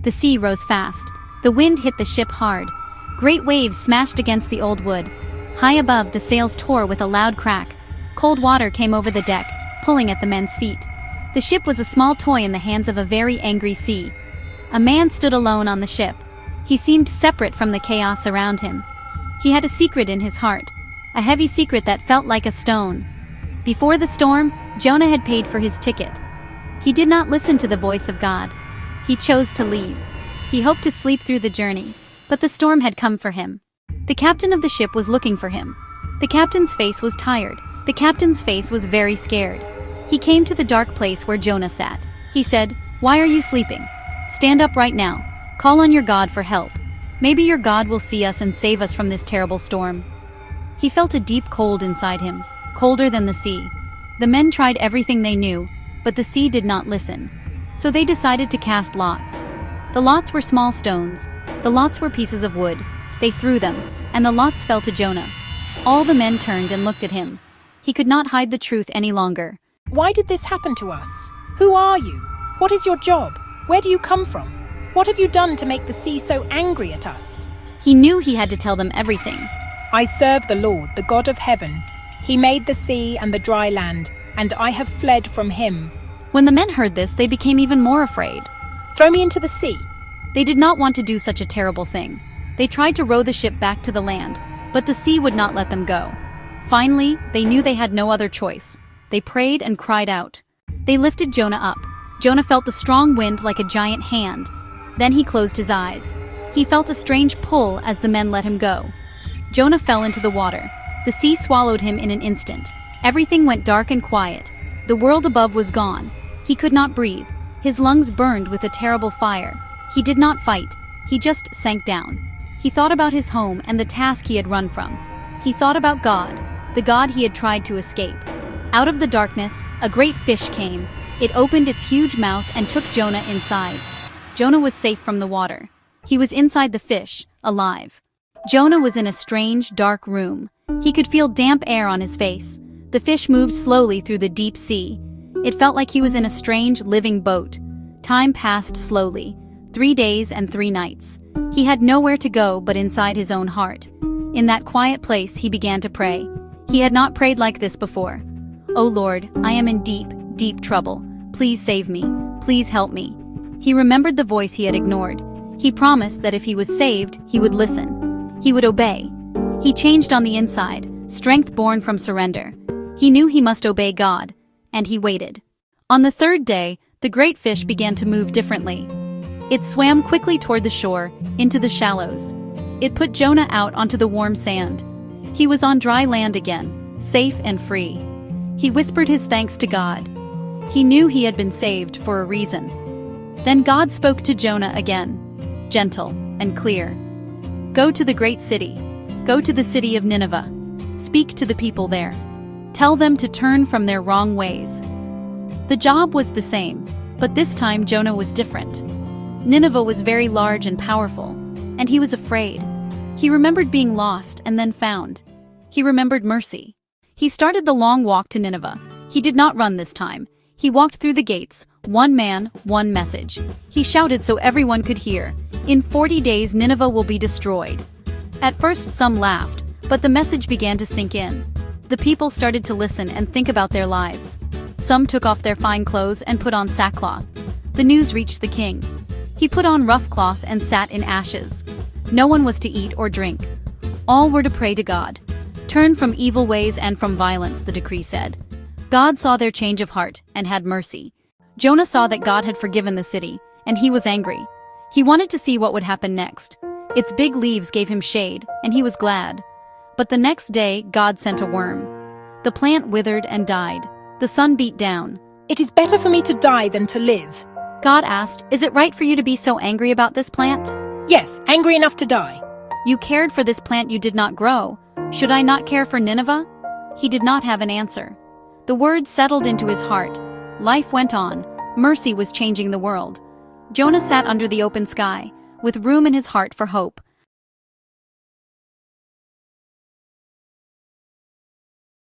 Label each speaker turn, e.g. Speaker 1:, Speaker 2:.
Speaker 1: The sea rose fast. The wind hit the ship hard. Great waves smashed against the old wood. High above, the sails tore with a loud crack. Cold water came over the deck, pulling at the men's feet. The ship was a small toy in the hands of a very angry sea. A man stood alone on the ship. He seemed separate from the chaos around him. He had a secret in his heart, a heavy secret that felt like a stone. Before the storm, Jonah had paid for his ticket. He did not listen to the voice of God. He chose to leave. He hoped to sleep through the journey, but the storm had come for him. The captain of the ship was looking for him. The captain's face was tired. The captain's face was very scared. He came to the dark place where Jonah sat. He said, "Why are you sleeping? Stand up right now. Call on your God for help. Maybe your God will see us and save us from this terrible storm." He felt a deep cold inside him, colder than the sea. The men tried everything they knew, but the sea did not listen. So they decided to cast lots. The lots were small stones. The lots were pieces of wood. They threw them, and the lots fell to Jonah. All the men turned and looked at him. He could not hide the truth any longer.
Speaker 2: "Why did this happen to us? Who are you? What is your job? Where do you come from? What have you done to make the sea so angry at us?"
Speaker 1: He knew he had to tell them everything.
Speaker 2: "I serve the Lord, the God of heaven. He made the sea and the dry land, and I have fled from him."
Speaker 1: When the men heard this, they became even more afraid.
Speaker 2: "Throw me into the sea."
Speaker 1: They did not want to do such a terrible thing. They tried to row the ship back to the land, but the sea would not let them go. Finally, they knew they had no other choice. They prayed and cried out. They lifted Jonah up. Jonah felt the strong wind like a giant hand. Then he closed his eyes. He felt a strange pull as the men let him go. Jonah fell into the water. The sea swallowed him in an instant. Everything went dark and quiet. The world above was gone. He could not breathe. His lungs burned with a terrible fire. He did not fight. He just sank down. He thought about his home and the task he had run from. He thought about God, the God he had tried to escape. Out of the darkness, a great fish came. It opened its huge mouth and took Jonah inside. Jonah was safe from the water. He was inside the fish, alive. Jonah was in a strange, dark room. He could feel damp air on his face. The fish moved slowly through the deep sea. It felt like he was in a strange, living boat. Time passed slowly. 3 days and 3 nights. He had nowhere to go but inside his own heart. In that quiet place, he began to pray. He had not prayed like this before. "Oh Lord, I am in deep, deep trouble. Please save me. Please help me." He remembered the voice he had ignored. He promised that if he was saved, he would listen. He would obey. He changed on the inside, strength born from surrender. He knew he must obey God, and he waited. On the 3rd day, the great fish began to move differently. It swam quickly toward the shore, into the shallows. It put Jonah out onto the warm sand. He was on dry land again, safe and free. He whispered his thanks to God. He knew he had been saved for a reason. Then God spoke to Jonah again, gentle and clear. "Go to the great city. Go to the city of Nineveh. Speak to the people there. Tell them to turn from their wrong ways." The job was the same, but this time Jonah was different. Nineveh was very large and powerful, and he was afraid. He remembered being lost and then found. He remembered mercy. He started the long walk to Nineveh. He did not run this time. He walked through the gates, one man, one message. He shouted so everyone could hear, "In 40 days Nineveh will be destroyed." At first some laughed, but the message began to sink in. The people started to listen and think about their lives. Some took off their fine clothes and put on sackcloth. The news reached the king. He put on rough cloth and sat in ashes. No one was to eat or drink. All were to pray to God. "Turn from evil ways and from violence," the decree said. God saw their change of heart and had mercy. Jonah saw that God had forgiven the city, and he was angry. He wanted to see what would happen next. Its big leaves gave him shade, and he was glad. But the next day, God sent a worm. The plant withered and died. The sun beat down.
Speaker 2: "It is better for me to die than to live."
Speaker 1: God asked, "Is it right for you to be so angry about this plant?
Speaker 2: "Yes, angry enough to die."
Speaker 1: You cared for this plant you did not grow. Should I not care for Nineveh?" He did not have an answer. The word settled into his heart. Life went on. Mercy was changing the world. Jonah sat under the open sky, with room in his heart for hope.